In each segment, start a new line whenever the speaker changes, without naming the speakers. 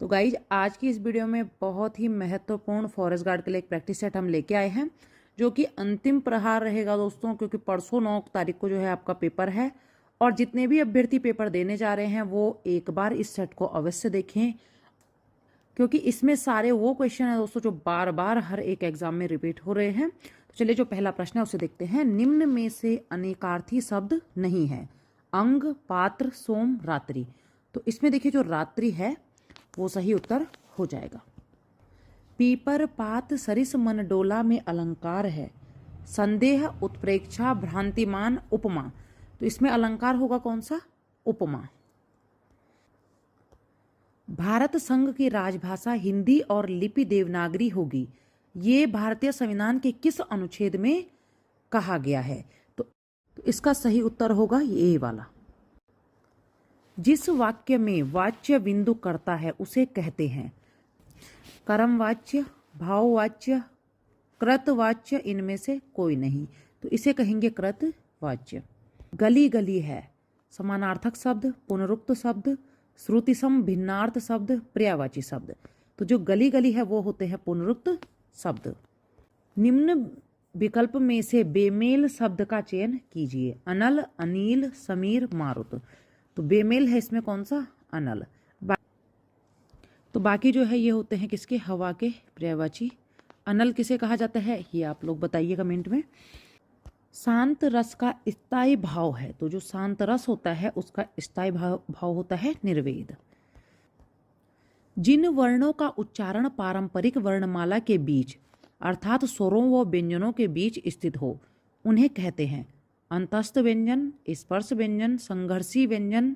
तो गाइज आज की इस वीडियो में बहुत ही महत्वपूर्ण फॉरेस्ट गार्ड के लिए एक प्रैक्टिस सेट हम लेके आए हैं, जो कि अंतिम प्रहार रहेगा दोस्तों, क्योंकि परसों 9 तारीख को जो है आपका पेपर है। और जितने भी अभ्यर्थी पेपर देने जा रहे हैं वो एक बार इस सेट को अवश्य देखें, क्योंकि इसमें सारे वो क्वेश्चन है दोस्तों जो बार बार हर एक एग्जाम में रिपीट हो रहे हैं। तो चलिए जो पहला प्रश्न है उसे देखते हैं। निम्न में से अनेकार्थी शब्द नहीं है। अंग, पात्र, सोम, रात्रि। तो इसमें देखिए जो रात्रि है वो सही उत्तर हो जाएगा। पीपर, पात, सरिस, मन डोला में अलंकार है। संदेह, उत्प्रेक्षा, भ्रांतिमान, उपमा। तो इसमें अलंकार होगा कौन सा? उपमा। भारत संघ की राजभाषा हिंदी और लिपि देवनागरी होगी। ये भारतीय संविधान के किस अनुच्छेद में कहा गया है? तो इसका सही उत्तर होगा ये वाला। जिस वाक्य में वाच्य बिंदु करता है उसे कहते हैं कर्मवाच्य, भाववाच्य, कृतवाच्य। इनमें से कोई नहीं, तो इसे कहेंगे कृतवाच्य। गली गली है समानार्थक शब्द, पुनरुक्त शब्द, श्रुतिसम भिन्नार्थ शब्द, पर्यायवाची शब्द। तो जो गली गली है वो होते हैं पुनरुक्त शब्द। निम्न विकल्प में से बेमेल शब्द का चयन कीजिए। अनल, अनिल, समीर, मारुत। तो बेमेल है इसमें कौन सा? अनल। तो बाकी जो है ये होते हैं किसके? हवा के पर्यायवाची। अनल किसे कहा जाता है ये आप लोग बताइए कमेंट में। शांत रस का स्थायी भाव है, तो जो शांत रस होता है उसका स्थायी भाव होता है निर्वेद। जिन वर्णों का उच्चारण पारंपरिक वर्णमाला के बीच अर्थात स्वरों व व्यंजनों के बीच स्थित हो उन्हें कहते हैं अंतस्थ व्यंजन, स्पर्श व्यंजन, संघर्षी व्यंजन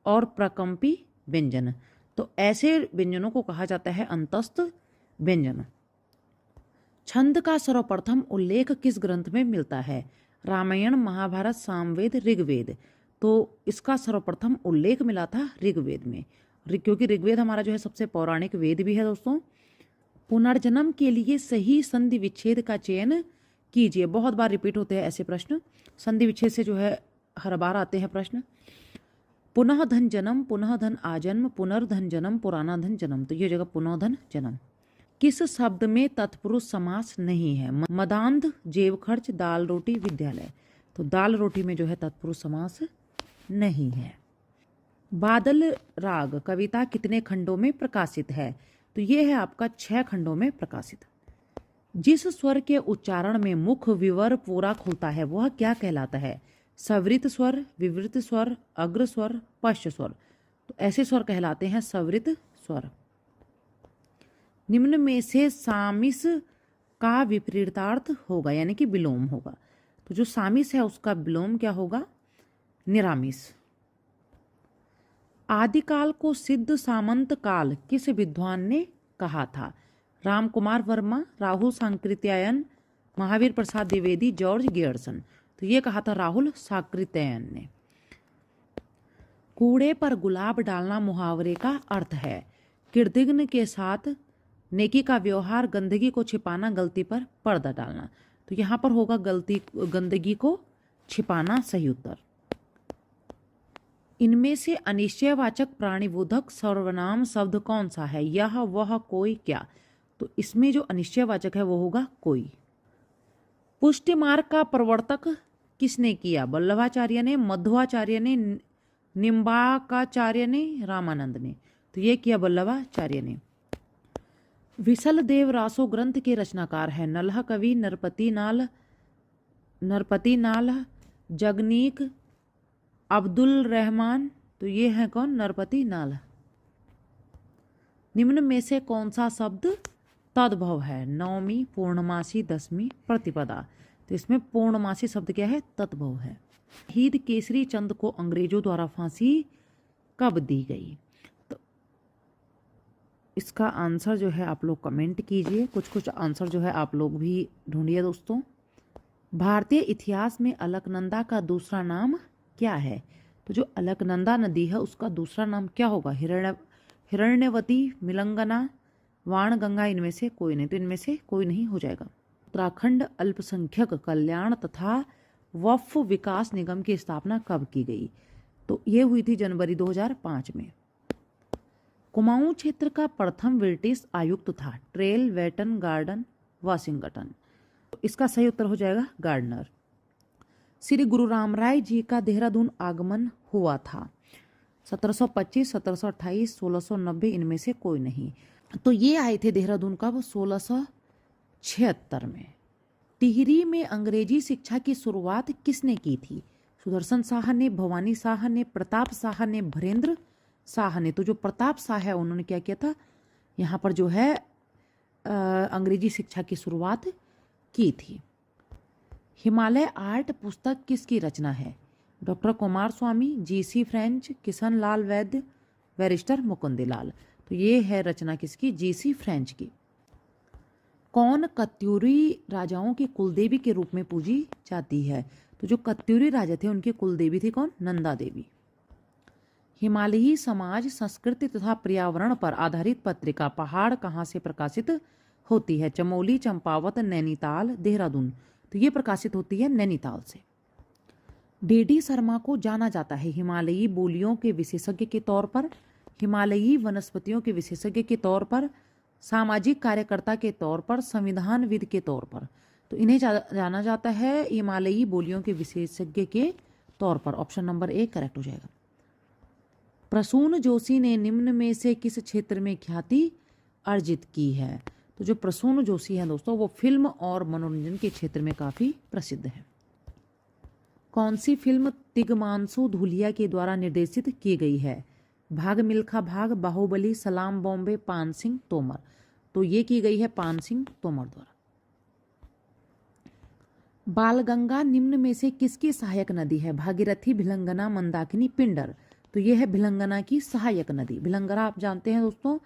और प्रकंपी व्यंजन। तो ऐसे व्यंजनों को कहा जाता है अंतस्थ व्यंजन। छंद का सर्वप्रथम उल्लेख किस ग्रंथ में मिलता है? रामायण, महाभारत, सामवेद, ऋग्वेद। तो इसका सर्वप्रथम उल्लेख मिला था ऋग्वेद में, क्योंकि ऋग्वेद हमारा जो है सबसे पौराणिक वेद भी है दोस्तों। पुनर्जन्म के लिए सही संधि विच्छेद का चयन कीजिए। बहुत बार रिपीट होते हैं ऐसे प्रश्न, संधि विच्छेद से जो है हर बार आते हैं प्रश्न। पुनः धन जन्म, पुनः धन आजन्म, पुनर्धन जन्म, पुराना धन जन्म। तो ये जगह पुनः धन जन्म। किस शब्द में तत्पुरुष समास नहीं है? मदांध, जेब खर्च, दाल रोटी, विद्यालय। तो दाल रोटी में जो है तत्पुरुष समास नहीं है। बादल राग कविता कितने खंडों में प्रकाशित है? तो ये है आपका 6 खंडों में प्रकाशित। जिस स्वर के उच्चारण में मुख विवर पूरा खुलता है वह क्या कहलाता है? सवृत स्वर, विवृत स्वर, अग्र स्वर, पश्च स्वर। तो ऐसे स्वर कहलाते हैं सवृत स्वर। निम्न में से सामिस का विपरीतार्थ होगा, यानी कि विलोम होगा। तो जो सामिस है उसका विलोम क्या होगा? निरामिस। आदिकाल को सिद्ध सामंत काल किस विद्वान ने कहा था? Ram Kumar Verma, Rahul Sankrityayan, Mahavir Prasad Dwivedi, George Gierson. तो ये कहा था राहुल सांकृत्यायन ने। कूड़े पर गुलाब डालना मुहावरे का अर्थ है कृतघ्न के साथ नेकी का व्यवहार, गंदगी को छिपाना, गलती पर पर्दा डालना। तो यहाँ पर होगा गंदगी को छिपाना सही उत्तर। इनमें से अनिश्चयवाचक प्राणिबोधक सर्वनाम शब्द कौन सा है? यह, वह, कोई, क्या। तो इसमें जो अनिश्चयवाचक है वो होगा कोई। पुष्टि मार्ग का प्रवर्तक किसने किया? वल्लभाचार्य ने, मध्वाचार्य ने, निम्बाकाचार्य ने, रामानंद ने। तो ये किया वल्लभाचार्य ने। विसल देव रासो ग्रंथ के रचनाकार है? नल्हा कवि, नरपति नाल, जगनीक, अब्दुल रहमान। तो ये है कौन? नरपति नाल। निम्न में से कौन सा शब्द तद्भव है? नवमी, पूर्णमासी, दसवीं, प्रतिपदा। तो इसमें पूर्णमासी शब्द क्या है? तद्भव है। शहीद केसरी चंद को अंग्रेजों द्वारा फांसी कब दी गई? तो इसका आंसर जो है आप लोग कमेंट कीजिए, कुछ आंसर जो है आप लोग भी ढूंढिए दोस्तों। भारतीय इतिहास में अलकनंदा का दूसरा नाम क्या है? तो जो अलकनंदा नदी है उसका दूसरा नाम क्या होगा? हिरण्यवती, मिलंगना, वाणगंगा। इनमें से कोई नहीं, तो इनमें से कोई नहीं हो जाएगा। उत्तराखंड अल्पसंख्यक कल्याण तथा वक्फ विकास निगम की स्थापना कब की गई? तो ये हुई थी जनवरी 2005 में। कुमाऊं क्षेत्र का प्रथम ब्रिटिश आयुक्त था ट्रेल वेटन गार्डन वाशिंगटन। तो इसका सही उत्तर हो जाएगा गार्डनर। श्री गुरु रामराय जी का देहरादून आगमन हुआ था 1725, 1728, 1690, इनमें से कोई नहीं। तो ये आए थे देहरादून कब? 1676 में। टिहरी में अंग्रेजी शिक्षा की शुरुआत किसने की थी? सुदर्शन शाह ने, भवानी शाह ने, प्रताप शाह ने, भरेंद्र शाह ने। तो जो प्रताप शाह है उन्होंने क्या किया था, यहाँ पर जो है अंग्रेजी शिक्षा की शुरुआत की थी। हिमालय आर्ट पुस्तक किसकी रचना है? डॉक्टर कुमार स्वामी, जीसी फ्रेंच, किशन लाल वैद्य, बैरिस्टर मुकुंदलाल। तो ये है रचना किसकी? जीसी फ्रेंच की। कौन कत्यूरी राजाओं की कुलदेवी के रूप में पूजी जाती है? तो जो कत्यूरी राजा थे उनकी कुलदेवी थी कौन? नंदा देवी। हिमालयी समाज, संस्कृति तथा पर्यावरण पर आधारित पत्रिका पहाड़ कहाँ से प्रकाशित होती है? चमोली, चंपावत, नैनीताल, देहरादून। तो ये प्रकाशित होती है नैनीताल से। डीडी शर्मा को जाना जाता है हिमालयी बोलियों के विशेषज्ञ के तौर पर, हिमालयी वनस्पतियों के विशेषज्ञ के तौर पर, सामाजिक कार्यकर्ता के तौर पर, संविधानविद के तौर पर। तो इन्हें जाना जाता है हिमालयी बोलियों के विशेषज्ञ के तौर पर। ऑप्शन नंबर ए करेक्ट हो जाएगा। प्रसून जोशी ने निम्न में से किस क्षेत्र में ख्याति अर्जित की है? तो जो प्रसून जोशी हैं दोस्तों वो फिल्म और मनोरंजन के क्षेत्र में काफ़ी प्रसिद्ध है। कौन सी फिल्म तिग्मांशु धूलिया के द्वारा निर्देशित की गई है? भाग मिल्खा भाग, बाहुबली, सलाम बॉम्बे, पान सिंह तोमर। तो ये की गई है पान सिंह तोमर द्वारा। बालगंगा निम्न में से किसकी सहायक नदी है? भागीरथी, भिलंगना, मंदाकिनी, पिंडर। तो ये है भिलंगना की सहायक नदी। भिलंगना आप जानते हैं दोस्तों।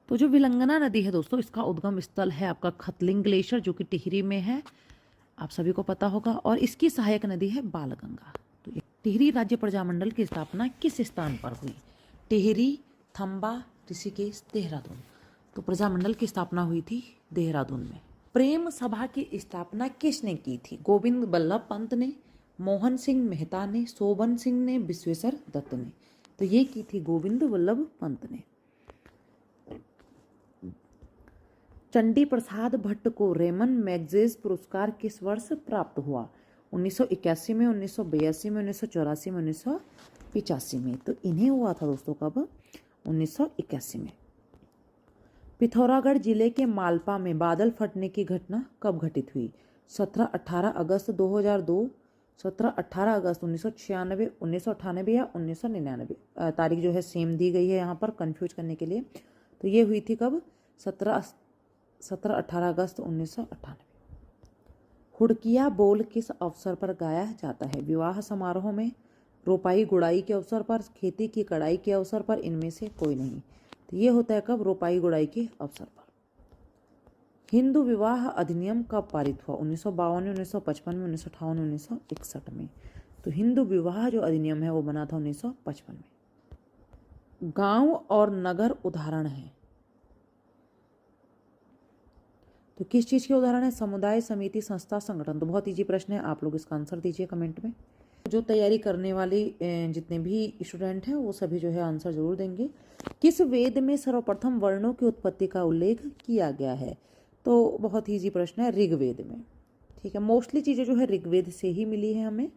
तो जो भिलंगना नदी है दोस्तों इसका उद्गम स्थल है आपका खतलिंग ग्लेशियर जो कि टिहरी में है, आप सभी को पता होगा। और इसकी सहायक नदी है बालगंगा। तो टिहरी राज्य प्रजामंडल की स्थापना किस स्थान पर हुई? टिहरी, थंबा, ऋषिकेश, देहरादून। तो प्रजामंडल की स्थापना हुई थी देहरादून में। प्रेम सभा की स्थापना किसने की थी? गोविंद बल्लभ पंत ने, मोहन सिंह मेहता ने, शोभन सिंह ने, विश्वेश्वर दत्त ने। तो ये की थी गोविंद बल्लभ पंत ने। चंडी प्रसाद भट्ट को रेमन मैगसेसे पुरस्कार किस वर्ष प्राप्त हुआ? 1981 में, 1982 में, 1984 में, 1985 में। तो इन्हें हुआ था दोस्तों कब? 1981 में। पिथौरागढ़ जिले के मालपा में बादल फटने की घटना कब घटित हुई? 17-18 अगस्त 2002, 17-18 अगस्त 1996, 1998 या 1999। तारीख जो है सेम दी गई है यहाँ पर कंफ्यूज करने के लिए। तो ये हुई थी कब? 17-18 अगस्त 1998। हुड़किया बोल किस अवसर पर गाया जाता है? विवाह समारोह में, रोपाई गुड़ाई के अवसर पर, खेती की कड़ाई के अवसर पर, इनमें से कोई नहीं। तो ये होता है कब? रोपाई गुड़ाई के अवसर पर। हिंदू विवाह अधिनियम कब पारित हुआ? 1952 में, 1955 में, 1958 में, 1961 में। तो हिंदू विवाह जो अधिनियम है वो बना था 1955 में। गांव और नगर उदाहरण है तो किस चीज़ के उदाहरण है? समुदाय, समिति, संस्था, संगठन। तो बहुत ईजी प्रश्न है, आप लोग इसका आंसर दीजिए कमेंट में। जो तैयारी करने वाले जितने भी स्टूडेंट हैं वो सभी जो है आंसर जरूर देंगे। किस वेद में सर्वप्रथम वर्णों की उत्पत्ति का उल्लेख किया गया है? तो बहुत ईजी प्रश्न है, ऋग्वेद में। ठीक है, मोस्टली चीज़ें जो है ऋग्वेद से ही मिली है हमें।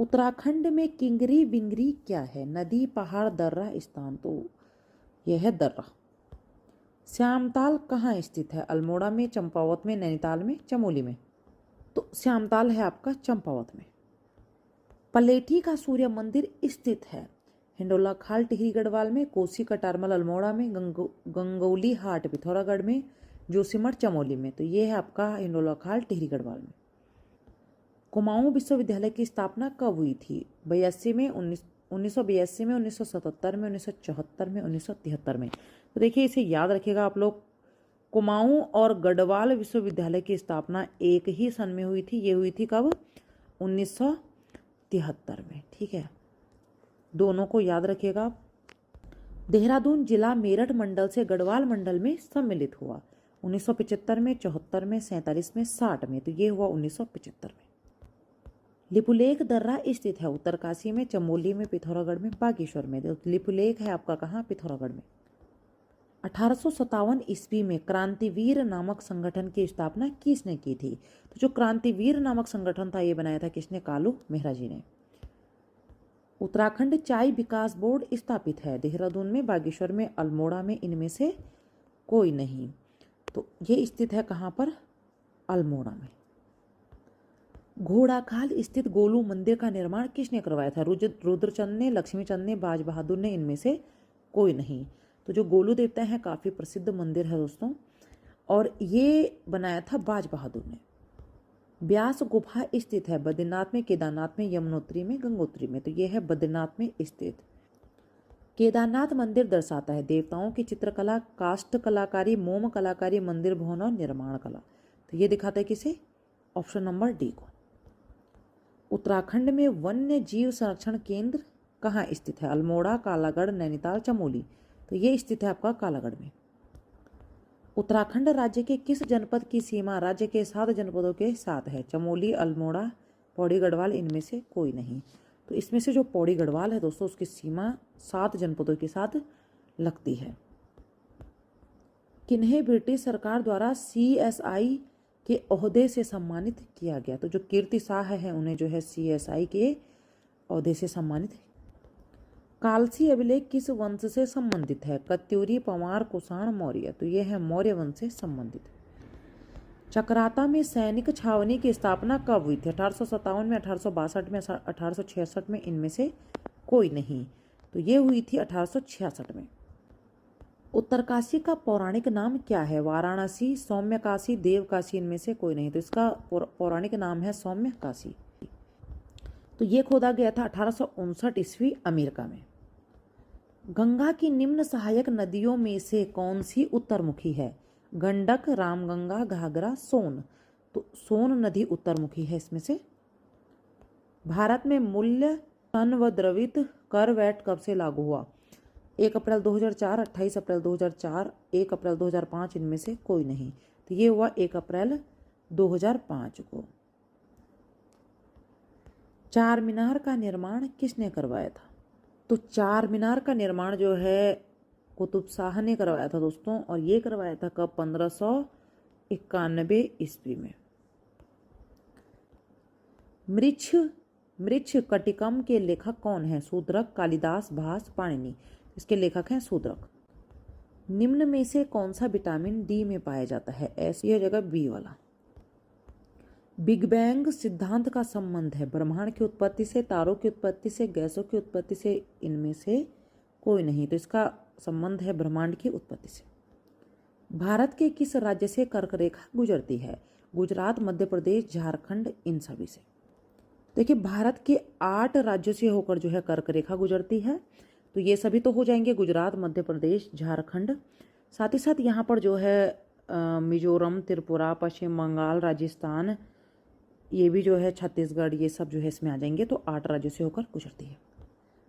उत्तराखंड में किंगरी बिंगरी क्या है? नदी, पहाड़, दर्रा, स्थान। तो यह है दर्रा। श्यामताल कहाँ स्थित है? अल्मोड़ा में, चंपावत में, नैनीताल में, चमोली में। तो श्यामताल है आपका चंपावत में। पलेठी का सूर्य मंदिर स्थित है हिंडोला खाल टिहरी गढ़वाल में, कोसी कटारमल अल्मोड़ा में, गंगौली हाट पिथौरागढ़ में, जोशीमठ चमोली में। तो ये है आपका हिंडोला खाल टिहरी गढ़वाल में। कुमाऊं विश्वविद्यालय की स्थापना कब हुई थी? 82 में, 1982 में, 1977 में, 1974 में, 1973 में। तो देखिए इसे याद रखिएगा आप लोग। कुमाऊं और गढ़वाल विश्वविद्यालय की स्थापना एक ही सन में हुई थी। ये हुई थी कब? 1973 में। ठीक है, दोनों को याद रखिएगा। देहरादून जिला मेरठ मंडल से गढ़वाल मंडल में सम्मिलित हुआ 1975 में, 74 में, 47 में, 60 में। तो ये हुआ 1975 में। लिपुलेख दर्रा स्थित है उत्तरकाशी में, चमोली में, पिथौरागढ़ में, बागेश्वर में। तो लिपुलेख है आपका कहाँ? पिथौरागढ़ में। 1857 ईस्वी में क्रांतिवीर नामक संगठन की स्थापना किसने की थी? तो जो क्रांतिवीर नामक संगठन था ये बनाया था किसने? कालू मेहरा जी ने। उत्तराखंड चाय विकास बोर्ड स्थापित है देहरादून में, बागेश्वर में, अल्मोड़ा में, इनमें से कोई नहीं। तो ये स्थित है कहाँ पर? अल्मोड़ा में। घोड़ाखाल स्थित गोलू मंदिर का निर्माण किसने करवाया था? रुद्रचंद ने, लक्ष्मीचंद ने, बाज बहादुर ने, इनमें से कोई नहीं। तो जो गोलू देवता है काफ़ी प्रसिद्ध मंदिर है दोस्तों, और ये बनाया था बाज बहादुर ने। ब्यास गुफा स्थित है बद्रीनाथ में, केदारनाथ में, यमुनोत्री में, गंगोत्री में। तो ये है बद्रीनाथ में स्थित। केदारनाथ मंदिर दर्शाता है देवताओं की चित्रकला, काष्ठ कलाकारी, मोम कलाकारी, मंदिर भवन और निर्माण कला। तो ये दिखाता है किसे? ऑप्शन नंबर डी को। उत्तराखंड में वन्य जीव संरक्षण केंद्र कहाँ स्थित है? अल्मोड़ा, कालागढ़, नैनीताल, चमोली। तो ये स्थित है आपका कालागढ़ में। उत्तराखंड राज्य के किस जनपद की सीमा राज्य के 7 जनपदों के साथ है? चमोली, अल्मोड़ा, पौड़ी गढ़वाल, इनमें से कोई नहीं। तो इसमें से जो पौड़ी गढ़वाल है दोस्तों उसकी सीमा 7 जनपदों के साथ लगती है। किन्हें ब्रिटिश सरकार द्वारा CSI के ओहदे से सम्मानित किया गया? तो जो कीर्ति शाह है उन्हें जो है CSI के ओहदे से सम्मानित। कालसी अभिलेख किस वंश से संबंधित है? कत्यूरी, पंवार, कुषाण, मौर्य। तो ये है मौर्य वंश से संबंधित। चक्राता में सैनिक छावनी की स्थापना कब हुई थी? 1857 में, 1862 में, 1866 में, इनमें से कोई नहीं। तो ये हुई थी 1866 में। उत्तरकाशी का पौराणिक नाम क्या है? वाराणसी, सौम्यकाशी, देवकाशी, इनमें से कोई नहीं। तो इसका पौराणिक नाम है सौम्यकाशी। तो ये खोदा गया था 1859 ईस्वी अमेरिका में। गंगा की निम्न सहायक नदियों में से कौन सी उत्तरमुखी है? गंडक, रामगंगा, घाघरा, सोन। तो सोन नदी उत्तरमुखी है इसमें से। भारत में मूल्य धन व द्रवित कर वैट कब से लागू हुआ? 1 अप्रैल 2004, 28 अप्रैल 2004, 1 अप्रैल 2005, इनमें से कोई नहीं। तो ये हुआ 1 अप्रैल 2005 को। चार मीनार का निर्माण किसने करवाया था? तो चार मीनार का निर्माण जो है कुतुब शाह ने करवाया था दोस्तों, और ये करवाया था कब? 1591 ईस्वी में। मृच्छ कटिकम के लेखक कौन है? शूद्रक, कालिदास, भास, पाणिनि। इसके लेखक हैं शूद्रक। निम्न में से कौन सा विटामिन डी में पाया जाता है? ऐसी है जगह बी वाला। बिग बैंग सिद्धांत का संबंध है ब्रह्मांड की उत्पत्ति से, तारों की उत्पत्ति से, गैसों की उत्पत्ति से, इनमें से कोई नहीं। तो इसका संबंध है ब्रह्मांड की उत्पत्ति से। भारत के किस राज्य से कर्क रेखा गुजरती है? गुजरात, मध्य प्रदेश, झारखंड, इन सभी से। देखिए भारत के 8 राज्यों से होकर जो है कर्क रेखा गुजरती है। तो ये सभी तो हो जाएंगे, गुजरात, मध्य प्रदेश, झारखंड। साथ ही साथ यहाँ पर जो है मिजोरम, त्रिपुरा, पश्चिम बंगाल, राजस्थान, ये भी जो है छत्तीसगढ़, ये सब जो है इसमें आ जाएंगे। तो 8 राज्यों से होकर गुजरती है।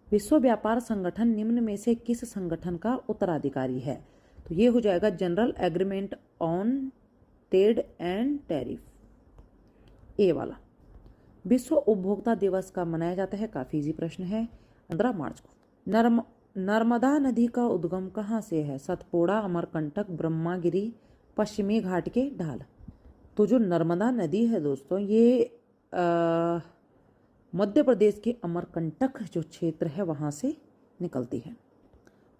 विश्व व्यापार संगठन निम्न में से किस संगठन का उत्तराधिकारी है? तो ये हो जाएगा general agreement on trade and tariff, A वाला। विश्व उपभोक्ता दिवस का मनाया जाता है? काफ़ी इजी प्रश्न है, 15 मार्च को। नर्मदा नदी का उद्गम कहाँ से है? सतपुड़ा, अमरकंटक, ब्रह्मागिरी, पश्चिमी घाट के ढाल। तो जो नर्मदा नदी है दोस्तों ये मध्य प्रदेश के अमरकंटक जो क्षेत्र है वहाँ से निकलती है।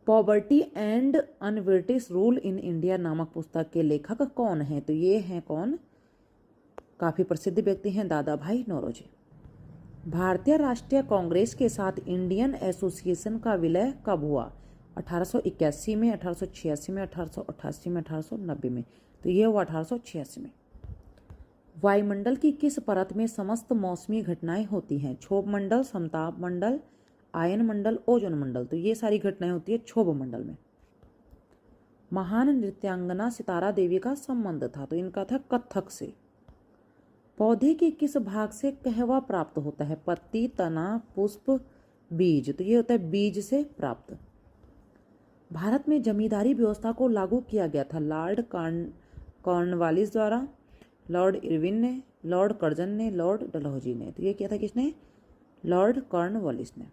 Poverty and un-British rule in India नामक पुस्तक के लेखक कौन हैं? तो ये हैं कौन? काफ़ी प्रसिद्ध व्यक्ति हैं, दादा भाई नौरोजी। भारतीय राष्ट्रीय कांग्रेस के साथ इंडियन एसोसिएशन का विलय कब हुआ? 1881 में, 1886 में, 1888 में, 1890 में। तो ये हुआ 1886 में। वायुमंडल की किस परत में समस्त मौसमी घटनाएं होती हैं? क्षोभ मंडल, समताप मंडल, आयन मंडल, ओजोन मंडल। तो ये सारी घटनाएं होती है क्षोभ मंडल में। महान नृत्यांगना सितारा देवी का संबंध था? तो इनका था कथक से। पौधे के किस भाग से कहवा प्राप्त होता है? पत्ती, तना, पुष्प, बीज। तो ये होता है बीज से प्राप्त। भारत में जमींदारी व्यवस्था को लागू किया गया था? लॉर्ड कॉर्नवालिस द्वारा, लॉर्ड इरविन ने, लॉर्ड कर्जन ने, लॉर्ड डलहौजी ने। तो ये किया था किसने? लॉर्ड कॉर्नवालिस ने।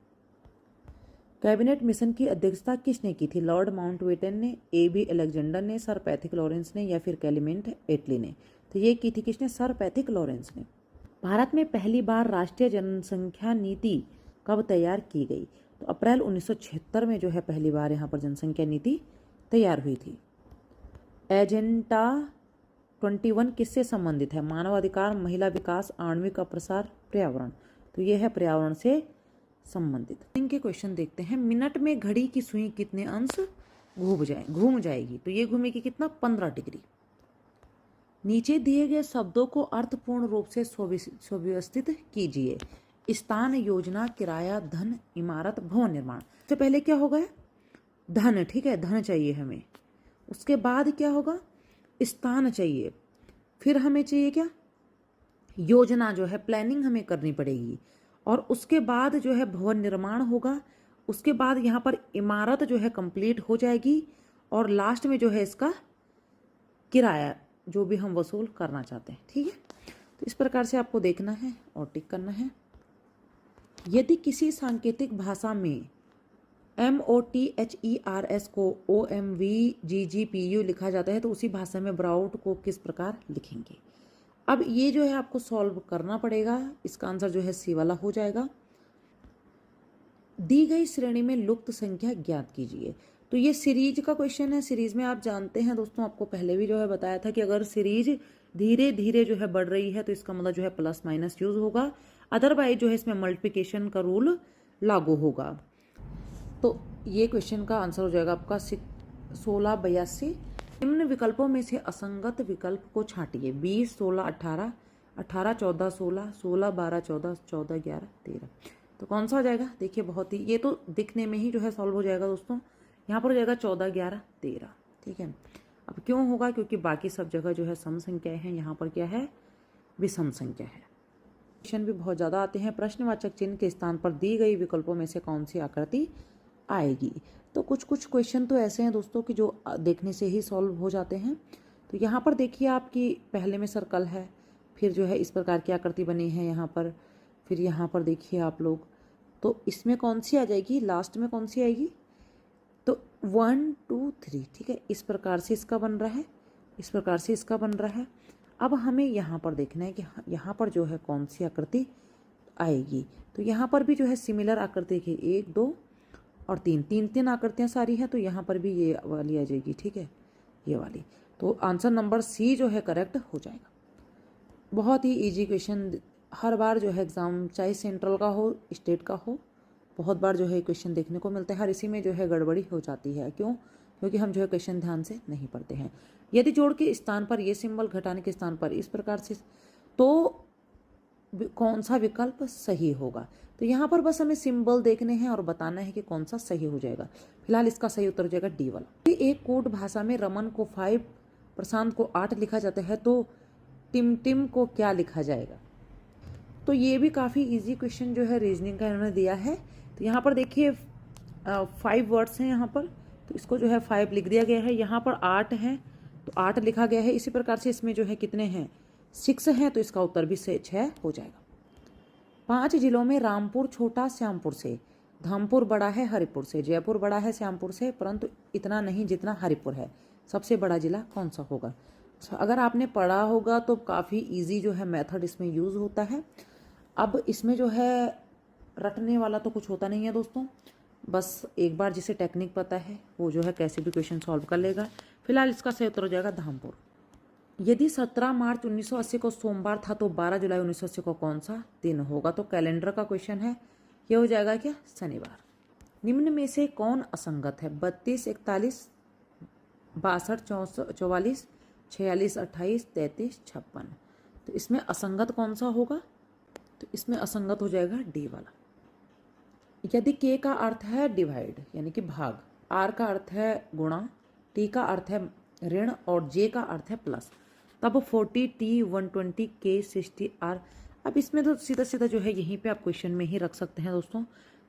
कैबिनेट मिशन की अध्यक्षता किसने की थी? लॉर्ड माउंटबेटन ने, A.B. अलेक्जेंडर ने, सर पैथिक लॉरेंस ने या फिर क्लेमेंट एटली ने? तो ये की थी किसने? सर पैथिक लॉरेंस ने। भारत में पहली बार राष्ट्रीय जनसंख्या नीति कब तैयार की गई? तो अप्रैल 1976 में जो है पहली बार यहाँ पर जनसंख्या नीति तैयार हुई थी। एजेंडा 21 किससे संबंधित है? मानवाधिकार, महिला विकास, आणविक अप्रसार, पर्यावरण। तो ये है पर्यावरण से संबंधित। इनके क्वेश्चन देखते हैं। मिनट में घड़ी की सुई कितने अंश घूम जाएगी? तो ये घूमेगी कितना? 15 डिग्री। नीचे दिए गए शब्दों को अर्थपूर्ण रूप से सुव्यवस्थित कीजिए। स्थान, योजना, किराया, धन, इमारत, भवन निर्माण। तो पहले क्या होगा? धन, ठीक है, धन चाहिए हमें। उसके बाद क्या होगा? स्थान चाहिए। फिर हमें चाहिए क्या? योजना जो है, प्लानिंग हमें करनी पड़ेगी। और उसके बाद जो है भवन निर्माण होगा। उसके बाद यहाँ पर इमारत जो है कंप्लीट हो जाएगी। और लास्ट में जो है इसका किराया जो भी हम वसूल करना चाहते हैं, ठीक है। तो इस प्रकार से आपको देखना है और टिक करना है। यदि किसी सांकेतिक भाषा में MOTHERS को OMVGGPU लिखा जाता है तो उसी भाषा में ब्राउट को किस प्रकार लिखेंगे? अब ये जो है आपको सॉल्व करना पड़ेगा। इसका आंसर जो है सी वाला हो जाएगा। दी गई श्रेणी में लुप्त संख्या ज्ञात कीजिए। तो ये सीरीज का क्वेश्चन है। सीरीज में आप जानते हैं दोस्तों, आपको पहले भी जो है बताया था कि अगर सीरीज धीरे धीरे जो है बढ़ रही है तो इसका मतलब जो है प्लस माइनस यूज होगा, अदरवाइज जो है इसमें मल्टीप्लिकेशन का रूल लागू होगा। तो ये क्वेश्चन का आंसर हो जाएगा आपका 1682। निम्न विकल्पों में से असंगत विकल्प को छांटिए। 20, 16, 18, 18, 14, 16, 16, 12, 14, 14, 11, 13। तो कौन सा हो जाएगा? देखिए बहुत ही, ये तो दिखने में ही जो है सॉल्व हो जाएगा दोस्तों। यहाँ पर हो जाएगा 14, 11, 13, ठीक है। अब क्यों होगा? क्योंकि बाकी सब जगह जो है सम संख्याएं हैं, यहाँ पर क्या है? विषम संख्या है। क्वेश्चन भी बहुत ज़्यादा आते हैं। प्रश्नवाचक चिन्ह के स्थान पर दी गई विकल्पों में से कौन सी आकृति आएगी? तो कुछ कुछ तो ऐसे हैं दोस्तों कि जो देखने से ही सॉल्व हो जाते हैं। तो यहाँ पर देखिए आपकी पहले में सर्कल है, फिर जो है इस प्रकार की आकृति बनी है यहाँ पर, फिर यहाँ पर देखिए आप लोग, तो इसमें कौन सी आ जाएगी? लास्ट में कौन सी आएगी? तो 1, 2, 3, ठीक है। इस प्रकार से इसका बन रहा है, इस प्रकार से इसका बन रहा है। अब हमें यहाँ पर देखना है कि यहाँ पर जो है कौन सी आकृति आएगी। तो यहाँ पर भी जो है सिमिलर आकृति की 1, 2 और 3, 3 आकृतियाँ सारी हैं। तो यहाँ पर भी ये वाली आ जाएगी, ठीक है, ये वाली। तो आंसर नंबर सी जो है करेक्ट हो जाएगा। बहुत ही इजी क्वेश्चन, हर बार जो है एग्ज़ाम चाहे सेंट्रल का हो स्टेट का हो, बहुत बार जो है क्वेश्चन देखने को मिलता है। हर इसी में जो है गड़बड़ी हो जाती है। क्यों? क्योंकि हम जो है क्वेश्चन ध्यान से नहीं पढ़ते हैं। यदि जोड़ के स्थान पर ये सिंबल, घटाने के स्थान पर इस प्रकार से, तो कौन सा विकल्प सही होगा? तो यहाँ पर बस हमें सिंबल देखने हैं और बताना है कि कौन सा सही हो जाएगा। फिलहाल इसका सही उत्तर हो जाएगा डी वाला। एक कोड भाषा में रमन को 5, प्रशांत को 8 लिखा जाता है तो टिम को क्या लिखा जाएगा? तो ये भी काफ़ी इजी क्वेश्चन जो है रीजनिंग का इन्होंने दिया है। तो यहाँ पर देखिए 5 वर्ड्स हैं यहाँ पर, तो इसको जो है 5 लिख दिया गया है। यहाँ पर 8 हैं तो 8 लिखा गया है। इसी प्रकार से इसमें जो है कितने हैं? 6 हैं, तो इसका उत्तर भी 6 हो जाएगा। 5 जिलों में रामपुर छोटा श्यामपुर से, धामपुर बड़ा है हरिपुर से, जयपुर बड़ा है श्यामपुर से, परंतु इतना नहीं जितना हरिपुर है। सबसे बड़ा जिला कौन सा होगा? अगर आपने पढ़ा होगा तो काफ़ी इजी जो है मेथड इसमें यूज़ होता है। अब इसमें जो है रटने वाला तो कुछ होता नहीं है दोस्तों, बस एक बार जिसे टेक्निक पता है वो जो है कैसे भी क्वेश्चन सॉल्व कर लेगा। फिलहाल इसका सही उत्तर हो जाएगा धामपुर। यदि 17 मार्च 1980 को सोमवार था तो 12 जुलाई 1980 को कौन सा दिन होगा? तो कैलेंडर का क्वेश्चन है, ये हो जाएगा क्या? शनिवार। निम्न में से कौन असंगत है? 32, 41, 62, 44, 46, 28, 33, 56। तो इसमें असंगत कौन सा होगा? तो इसमें असंगत हो जाएगा डी वाला। यदि के का अर्थ है डिवाइड यानी कि भाग, आर का अर्थ है गुणा, टी का अर्थ है ऋण और जे का अर्थ है प्लस, तब 40 टी 120 के 60 आर। अब इसमें तो सीधा सीधा जो है यहीं पे आप क्वेश्चन में ही रख सकते हैं दोस्तों।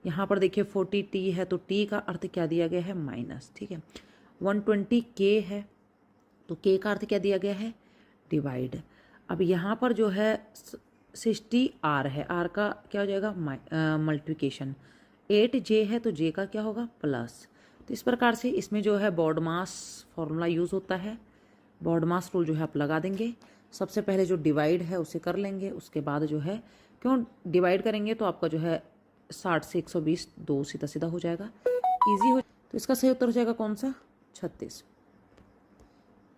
यहाँ पर देखिए 40 टी है तो टी का अर्थ क्या दिया गया है? माइनस, ठीक है। 120 के है तो के का अर्थ क्या दिया गया है? डिवाइड। अब यहाँ पर जो है 60 आर है, आर का क्या हो जाएगा मल्टीप्लिकेशन, 8 जे है तो जे का क्या होगा प्लस। तो इस प्रकार से इसमें जो है बॉड मास फॉर्मूला यूज़ होता है। बॉड मास रूल जो है आप लगा देंगे। सबसे पहले जो डिवाइड है उसे कर लेंगे, उसके बाद जो है क्यों डिवाइड करेंगे तो आपका जो है 60 से 120 2 सीधा सीधा हो जाएगा, ईजी हो। तो इसका सही उत्तर हो जाएगा कौन सा 36।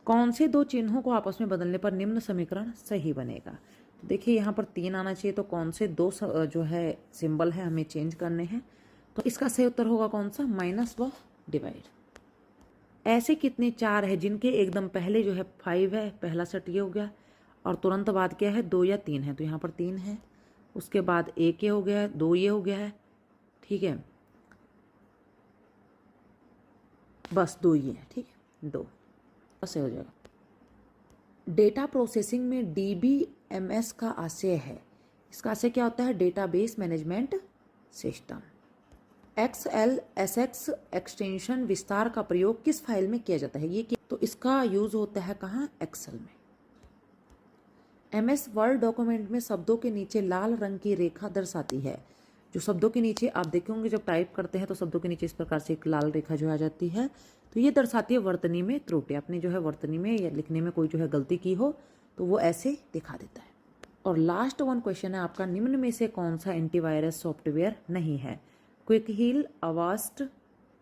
कौन से दो चिन्हों को आपस में बदलने पर निम्न समीकरण सही बनेगा। तो देखिए यहाँ पर 3 आना चाहिए, तो कौन से दो जो है सिंबल है हमें चेंज करने हैं। तो इसका सही उत्तर होगा कौन सा माइनस व डिवाइड। ऐसे कितने 4 है जिनके एकदम पहले जो है 5 है, पहला सेट ये हो गया, और तुरंत बाद क्या है 2 या 3 है, तो यहाँ पर 3 है, उसके बाद 1 ये हो गया है, 2 ये हो गया है, ठीक है, बस 2 ये है, ठीक है 2 ऐसे हो जाएगा। डेटा प्रोसेसिंग में DBMS का आशय है, इसका आशय क्या होता है database management system. XLSX extension विस्तार का प्रयोग किस फाइल में किया जाता है, ये तो इसका यूज होता है कहाँ एक्सेल में। MS वर्ड डॉक्यूमेंट में शब्दों के नीचे लाल रंग की रेखा दर्शाती है। जो शब्दों के नीचे आप देखेंगे जब टाइप करते हैं तो शब्दों के नीचे इस प्रकार से एक लाल रेखा जो आ जाती है, तो ये दर्शाती है वर्तनी में त्रुटि। आपने जो है वर्तनी में या लिखने में कोई जो है गलती की हो तो वो ऐसे दिखा देता है। और लास्ट वन क्वेश्चन है आपका, निम्न में से कौन सा एंटीवायरस सॉफ्टवेयर नहीं है। क्विक हील, अवास्ट,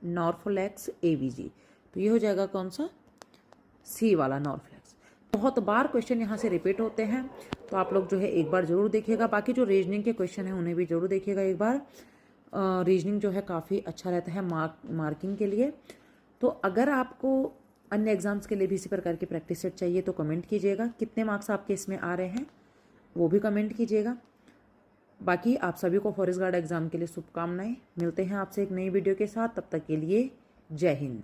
नॉर्फोलेक्स, AVG। तो ये हो जाएगा कौन सा सी वाला नॉर्फोलेक्स। बहुत बार क्वेश्चन यहाँ से रिपीट होते हैं, तो आप लोग जो है एक बार जरूर देखिएगा। बाकी जो रीजनिंग के क्वेश्चन हैं उन्हें भी जरूर देखिएगा एक बार। रीजनिंग जो है काफ़ी अच्छा रहता है मार्किंग के लिए। तो अगर आपको अन्य एग्जाम्स के लिए भी इसी प्रकार की प्रैक्टिस सेट चाहिए तो कमेंट कीजिएगा। कितने मार्क्स आपके इसमें आ रहे हैं वो भी कमेंट कीजिएगा। बाकी आप सभी को फॉरेस्ट गार्ड एग्जाम के लिए शुभकामनाएं। मिलते हैं आपसे एक नई वीडियो के साथ, तब तक के लिए जय हिंद।